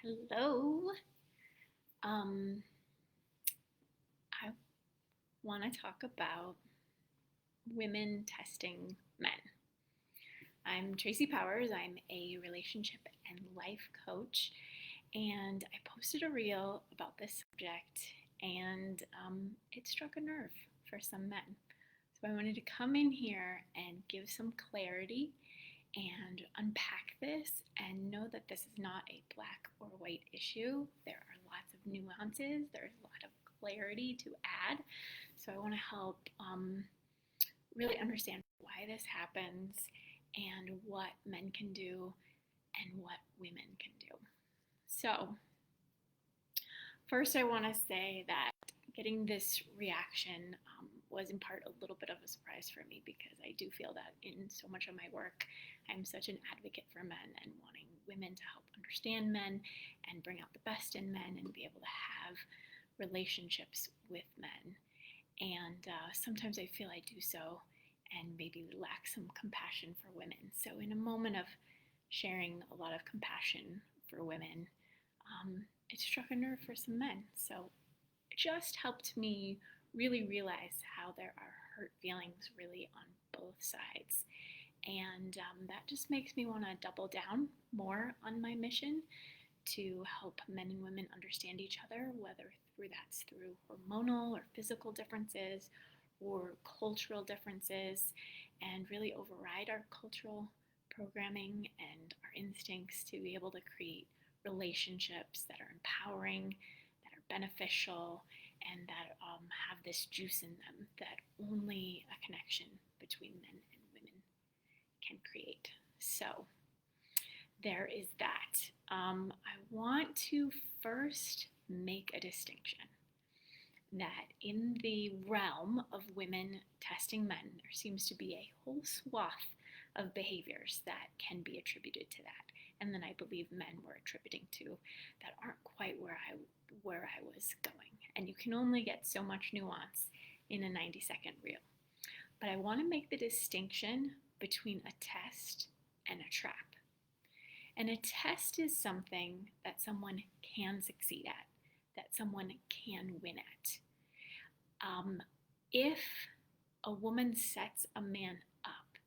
Hello. Um, I want to talk about women testing men. I'm Tracy Powers. I'm a relationship and life coach, and I posted a reel about this subject, and it struck a nerve for some men. So I wanted to come in here and give some clarity and unpack this and know that this is not a black or white issue. There are lots of nuances, there's a lot of clarity to add. So I want to help really understand why this happens and what men can do and what women can do. So, first, I want to say that getting this reaction was in part a little bit of a surprise for me because I do feel that in so much of my work, I'm such an advocate for men and wanting women to help understand men and bring out the best in men and be able to have relationships with men. And sometimes I feel I do so and maybe lack some compassion for women. So, in a moment of sharing a lot of compassion for women, it struck a nerve for some men. So, it just helped me really realize how there are hurt feelings really on both sides. And that just makes me want to double down more on my mission to help men and women understand each other, whether that's through hormonal or physical differences or cultural differences, and really override our cultural programming and our instincts to be able to create relationships that are empowering, that are beneficial, and that have this juice in them that only a connection between men and women can create. So, there is that. I want to first make a distinction that in the realm of women testing men, there seems to be a whole swath of behaviors that can be attributed to that. And then I believe men were attributing to that aren't quite where I was going. And you can only get so much nuance in a 90-second reel. But I want to make the distinction between a test and a trap. And a test is something that someone can succeed at, that someone can win at. If a woman sets a man up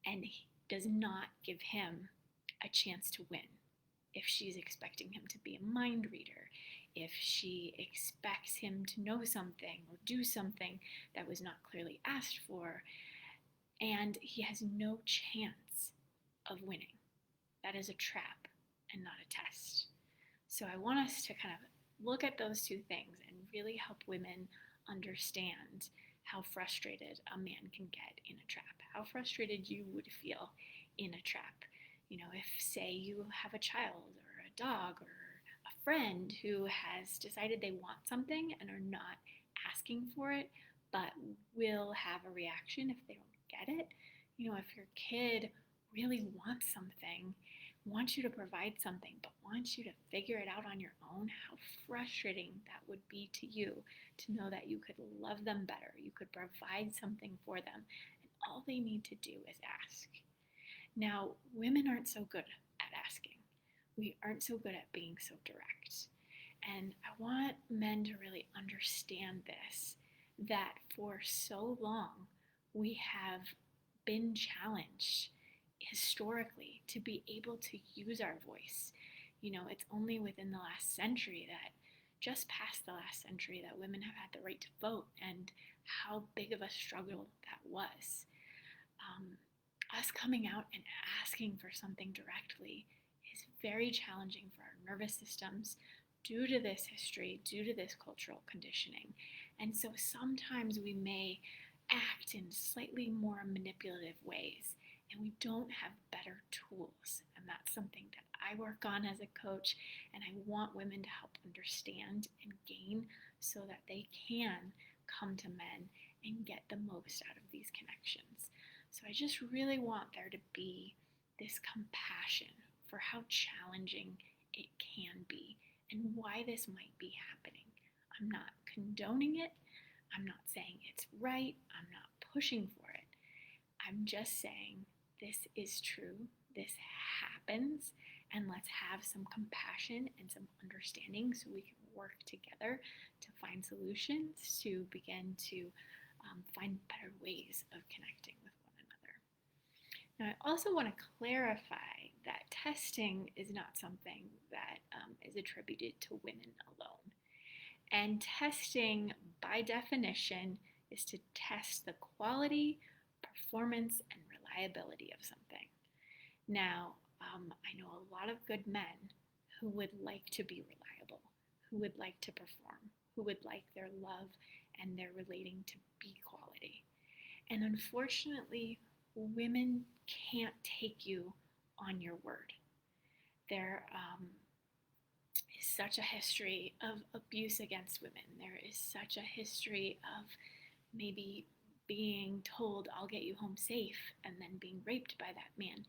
and does not give him a chance to win, if she's expecting him to be a mind reader, if she expects him to know something or do something that was not clearly asked for, and he has no chance of winning, that is a trap and not a test. So I want us to kind of look at those two things and really help women understand how frustrated a man can get in a trap, how frustrated you would feel in a trap. You know, if, say, you have a child or a dog or a friend who has decided they want something and are not asking for it, but will have a reaction if they don't get it. You know, if your kid really wants something, wants you to provide something, but wants you to figure it out on your own, how frustrating that would be to you to know that you could love them better, you could provide something for them, and all they need to do is ask. Now, women aren't so good at asking. We aren't so good at being so direct. And I want men to really understand this, that for so long we have been challenged historically to be able to use our voice. You know, it's only within the last century, that just past the last century, that women have had the right to vote, and how big of a struggle that was. Us coming out and asking for something directly is very challenging for our nervous systems due to this history, due to this cultural conditioning. And so sometimes we may act in slightly more manipulative ways, and we don't have better tools. And that's something that I work on as a coach, and I want women to help understand and gain so that they can come to men and get the most out of these connections. So I just really want there to be this compassion for how challenging it can be and why this might be happening. I'm not condoning it. I'm not saying it's right. I'm not pushing for it. I'm just saying this is true. This happens. and let's have some compassion and some understanding so we can work together to find solutions, to begin to find better ways of connecting with one another. Now, I also want to clarify that testing is not something that is attributed to women alone. And testing, by definition, is to test the quality, performance, and reliability of something. Now, I know a lot of good men who would like to be reliable, who would like to perform, who would like their love and their relating to be quality. And unfortunately, women can't take you on your word. There is such a history of abuse against women. There is such a history of maybe being told, I'll get you home safe, and then being raped by that man.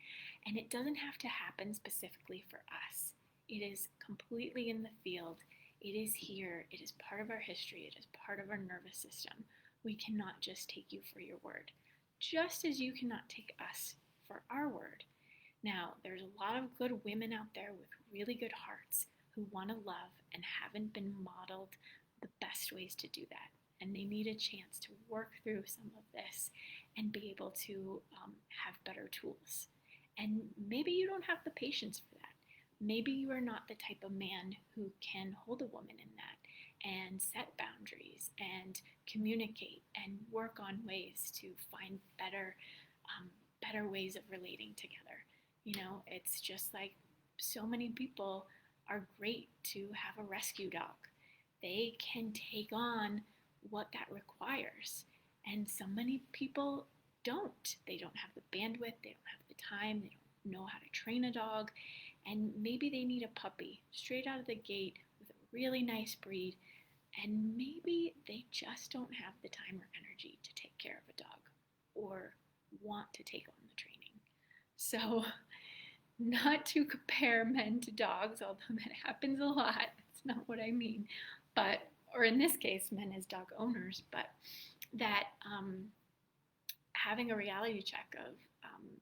And it doesn't have to happen specifically for us. It is completely in the field. It is here. It is part of our history. It is part of our nervous system. We cannot just take you for your word, just as you cannot take us for our word. Now, there's a lot of good women out there with really good hearts who want to love and haven't been modeled the best ways to do that. And they need a chance to work through some of this and be able to have better tools. And maybe you don't have the patience for that. Maybe you are not the type of man who can hold a woman in that and set boundaries and communicate and work on ways to find better ways of relating together. You know, it's just like so many people are great to have a rescue dog. They can take on what that requires. And so many people don't. They don't have the bandwidth, they don't have the time, they don't know how to train a dog, and maybe they need a puppy straight out of the gate with a really nice breed, and maybe they just don't have the time or energy to take care of a dog or want to take on the training. So, not to compare men to dogs, although that happens a lot, that's not what I mean, but or in this case, men as dog owners, but that having a reality check of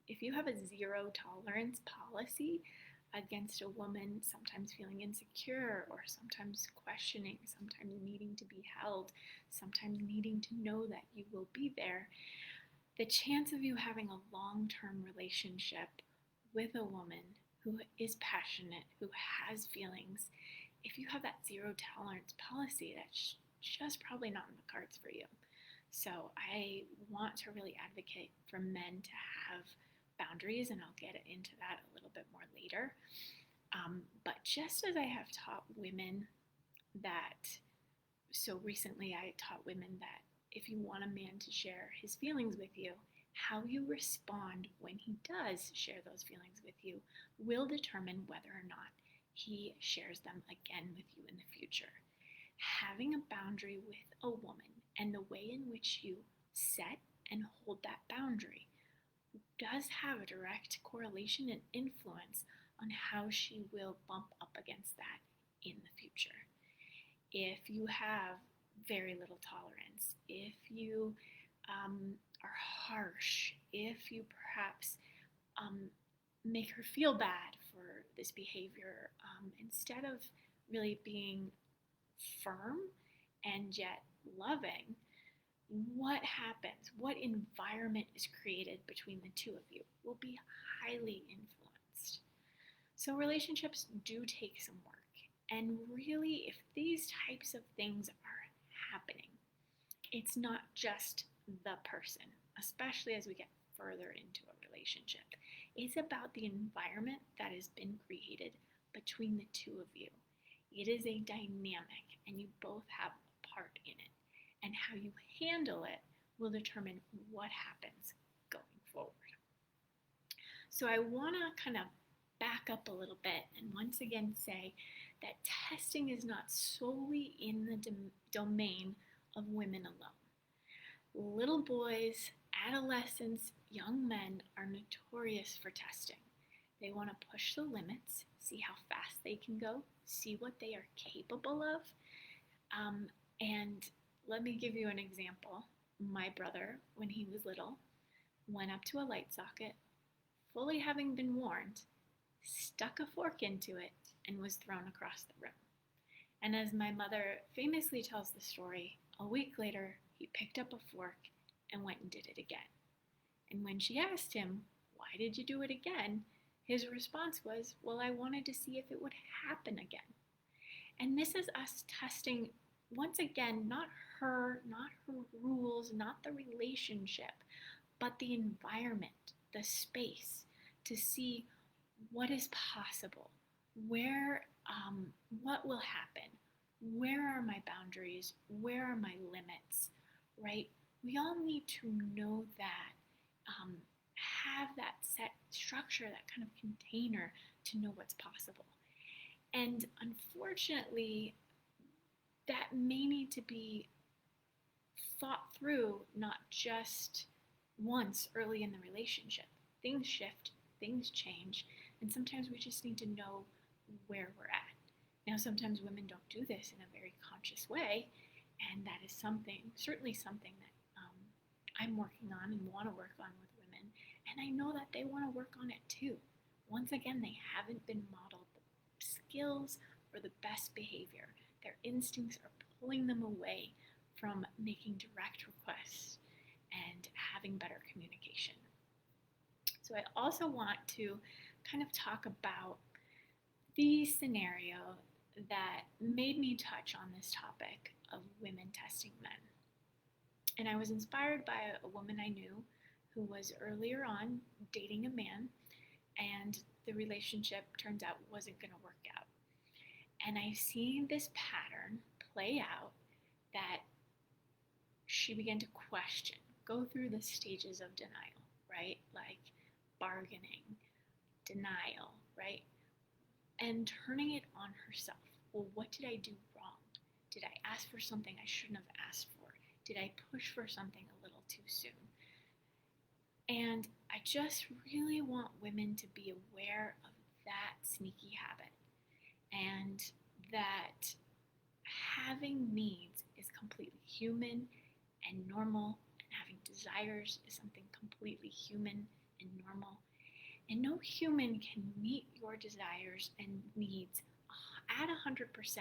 if you have a zero tolerance policy against a woman sometimes feeling insecure or sometimes questioning, sometimes needing to be held, sometimes needing to know that you will be there, the chance of you having a long-term relationship with a woman who is passionate, who has feelings, if you have that zero tolerance policy, that's just probably not in the cards for you. So I want to really advocate for men to have boundaries, and I'll get into that a little bit more later. But just as I have taught women that, so recently I taught women that if you want a man to share his feelings with you, how you respond when he does share those feelings with you will determine whether or not he shares them again with you in the future. Having a boundary with a woman and the way in which you set and hold that boundary does have a direct correlation and influence on how she will bump up against that in the future. If you have very little tolerance, if you are harsh, if you perhaps make her feel bad for this behavior, instead of really being firm and yet loving, what happens? What environment is created between the two of you will be highly influenced. So relationships do take some work. And really, if these types of things are happening, it's not just the person, especially as we get further into a relationship. It's about the environment that has been created between the two of you. It is a dynamic, and you both have a part in it. And how you handle it will determine what happens going forward. So I want to kind of back up a little bit and once again say that testing is not solely in the domain of women alone. Little boys, adolescents, young men are notorious for testing. They want to push the limits, see how fast they can go, see what they are capable of. And let me give you an example. My brother, when he was little, went up to a light socket, fully having been warned, stuck a fork into it, and was thrown across the room. And as my mother famously tells the story, a week later, he picked up a fork and went and did it again. And when she asked him, "Why did you do it again?" his response was, "Well, I wanted to see if it would happen again." And this is us testing, once again, not her rules, not the relationship, but the environment, the space, to see what is possible, where, what will happen, where are my boundaries, where are my limits, right? We all need to know that, have that set structure, that kind of container to know what's possible. And unfortunately, that may need to be thought through not just once early in the relationship. Things shift, things change, and sometimes we just need to know where we're at. Now, sometimes women don't do this in a very conscious way, and that is certainly something that I'm working on and want to work on with women, and I know that they want to work on it too. Once again, they haven't been modeled the skills or the best behavior. Their instincts are pulling them away from making direct requests and having better communication. So I also want to kind of talk about the scenario that made me touch on this topic of women testing men. And I was inspired by a woman I knew who was earlier on dating a man, and the relationship turns out wasn't going to work out. And I see this pattern play out, that she began to question, go through the stages of denial, right? Like bargaining, denial, right? And turning it on herself. Well, what did I do wrong? Did I ask for something I shouldn't have asked for? Did I push for something a little too soon? And I just really want women to be aware of that sneaky habit, and that having needs is completely human and normal, and having desires is something completely human and normal. And no human can meet your desires and needs at 100%, 100%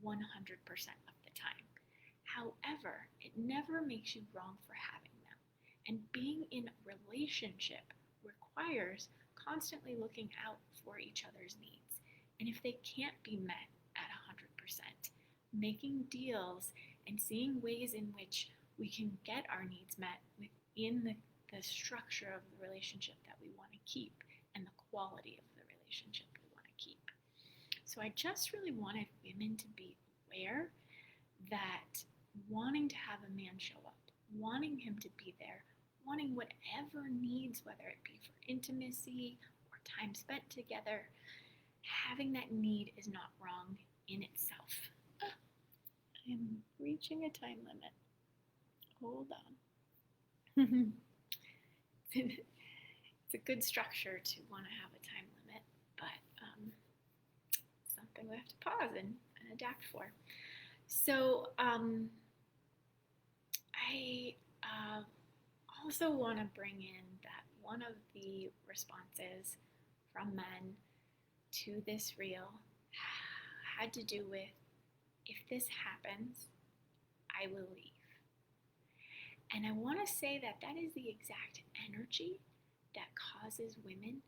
of the time. However, it never makes you wrong for having them. And being in a relationship requires constantly looking out for each other's needs. And if they can't be met at 100%, making deals and seeing ways in which we can get our needs met within the structure of the relationship that we want to keep and the quality of the relationship we want to keep. So I just really wanted women to be aware that wanting to have a man show up, wanting him to be there, wanting whatever needs, whether it be for intimacy or time spent together, having that need is not wrong in itself. I'm reaching a time limit. Hold on. It's a good structure to want to have a time limit, but something we have to pause and adapt for. So I also want to bring in that one of the responses from men to this reel had to do with, if this happens, I will leave. And I want to say that that is the exact energy that causes women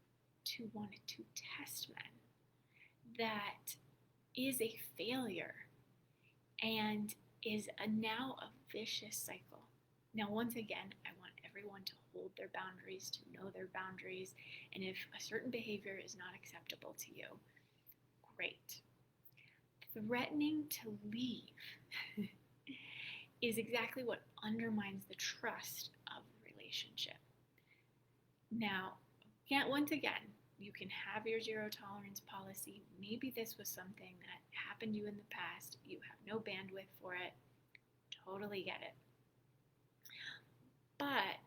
to want to test men. That is a failure and is now a vicious cycle. Now, once again, I want everyone to hold their boundaries, to know their boundaries, and if a certain behavior is not acceptable to you, great. Threatening to leave is exactly what undermines the trust of the relationship. Now, once again, you can have your zero tolerance policy. Maybe this was something that happened to you in the past. You have no bandwidth for it. Totally get it. But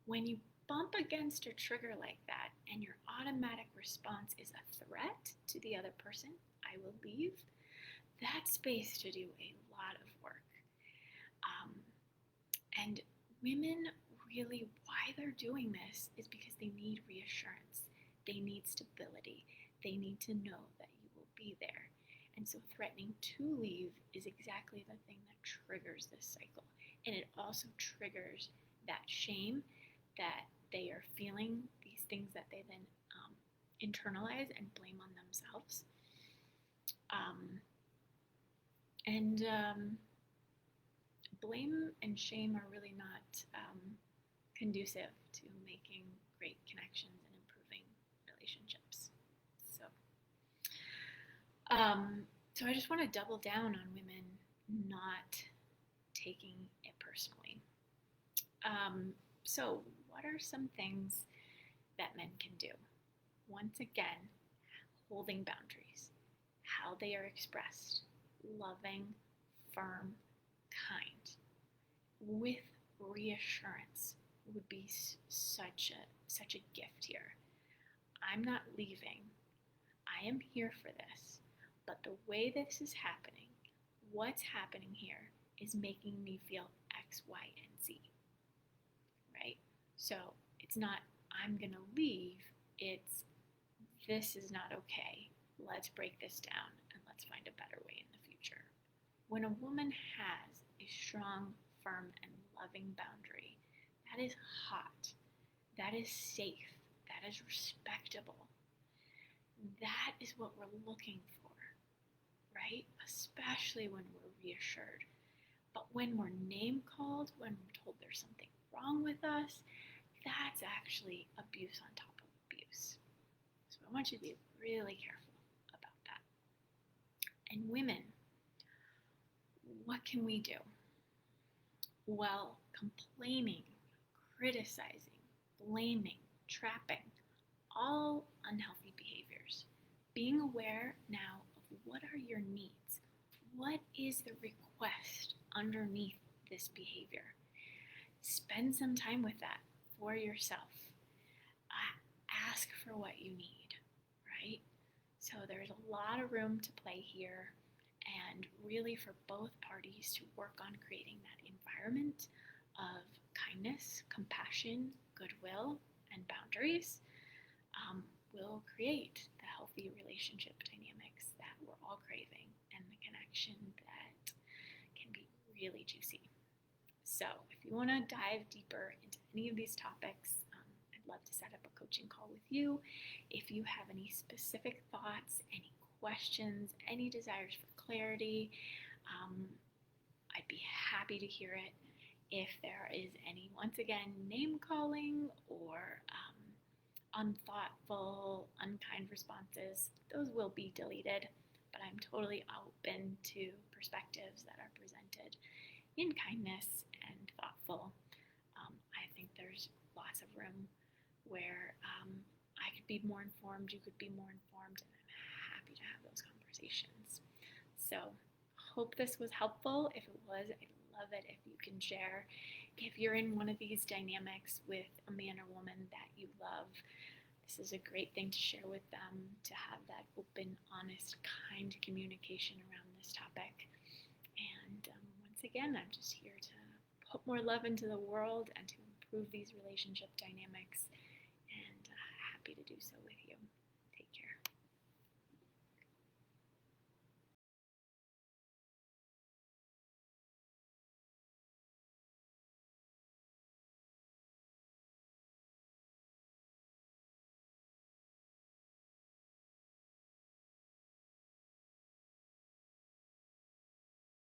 when you bump against a trigger like that and your automatic response is a threat to the other person, I will leave, that's space to do a lot of work. And women really, why they're doing this is because they need reassurance. They need stability. they need to know that you will be there. And so threatening to leave is exactly the thing that triggers this cycle. And it also triggers that shame that they are feeling, these things that they then internalize and blame on themselves. And blame and shame are really not conducive to making great connections and improving relationships. So I just want to double down on women not taking it personally. So what are some things that men can do? Once again, holding boundaries, how they are expressed, loving, firm, kind, with reassurance would be such a gift here. I'm not leaving. I am here for this. But the way this is happening, what's happening here is making me feel X, Y, and Z. Right? So it's not I'm going to leave. It's this is not okay. Let's break this down and let's find a better way in the future. When a woman has a strong, firm, and loving boundary, that is hot, that is safe, that is respectable. That is what we're looking for, right? Especially when we're reassured. But when we're name called, when we're told there's something wrong with us, that's actually abuse on top of abuse. So I want you to be really careful about that. And women, what can we do? Well, complaining, criticizing, blaming, trapping, all unhealthy behaviors. Being aware now of what are your needs? What is the request underneath this behavior? Spend some time with that for yourself. Ask for what you need, right? So there's a lot of room to play here, and really for both parties to work on creating that environment of kindness, compassion, goodwill, and boundaries will create the healthy relationship dynamics that we're all craving and the connection that can be really juicy. So if you want to dive deeper into any of these topics, I'd love to set up a coaching call with you. If you have any specific thoughts, any questions, any desires for clarity, I'd be happy to hear it. If there is any, once again, name calling or unthoughtful, unkind responses, those will be deleted, but I'm totally open to perspectives that are presented in kindness and thoughtful. I think there's lots of room where I could be more informed, you could be more informed, and I'm happy to have those conversations. So, hope this was helpful. If it was, I'd love it if you can share. If you're in one of these dynamics with a man or woman that you love, this is a great thing to share with them, to have that open, honest, kind communication around this topic. And once again, I'm just here to put more love into the world and to improve these relationship dynamics, and happy to do so with you.